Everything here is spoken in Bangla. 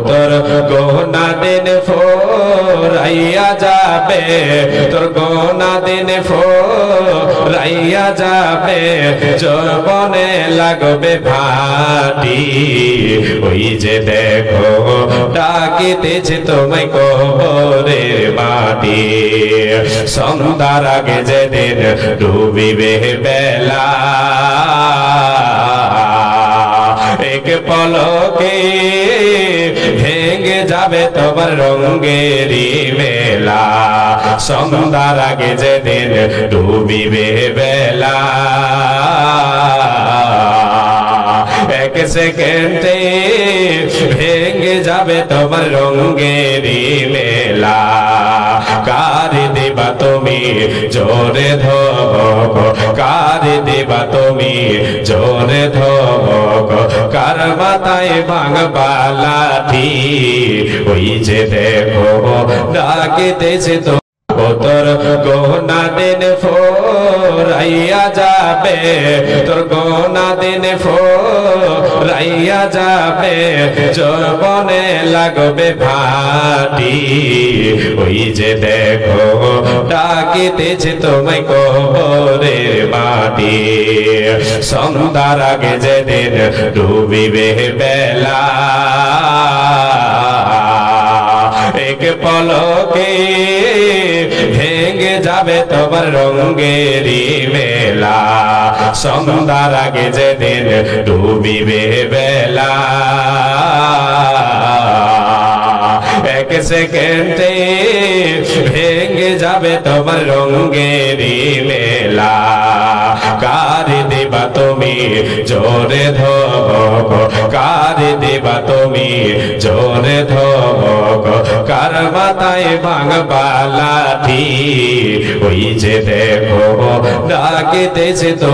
তোর গোনা দিন ফোরাইয়া যাবে, তোর গোনা দিন ফোরাইয়া যাবে, যৌবনে লাগবে ভাটি। ওই যে দেখো ডাকিতেছে তোমায় কবরের মাটি। সন্ধ্যার আগে যেদিন ডুবিবে বেলা, এক পলকে ভেঙে যাবে তোমার রঙেরই মেলা। সন্ধ্যার আগে যেদিন ডুবিবে বেলা, এক সেকেন্ডে ভেঙে যাবে তোমার রঙেরই মেলা। কার দিবা তুমি জোরে ধমক, কার দিবা তুমি জোরে ধমক, কার মাথায় ভাঙবা লাঠি। ওই যে দেখো ডাকিতেছে তো তোর গোনা দিন ফোরাইয়া যাবে, তোর গোনা দিন ফোরাইয়া যাবে, যৌবনে লাগবে ভাটি। ওই যে দেখো ডাকিতেছে তোমায় কবরের মাটি। সন্ধ্যার আগে যেদিন ডুবিবে বেলা, এক পলকে ভেঙে যাবে তোমার রঙেরই মেলা। সন্ধ্যার আগে যেদিন ডুবিবে বেলা, এক সেকেন্ডে ভেঙে যাবে তোমার রঙেরই মেলা। কার দিবা তুমি জোরে ধমক, কার দিবা তুমি জোরে ধমক, কার মাথায় ভাঙবা লাঠি। ওই যে দেখো ডাকিতেছে তো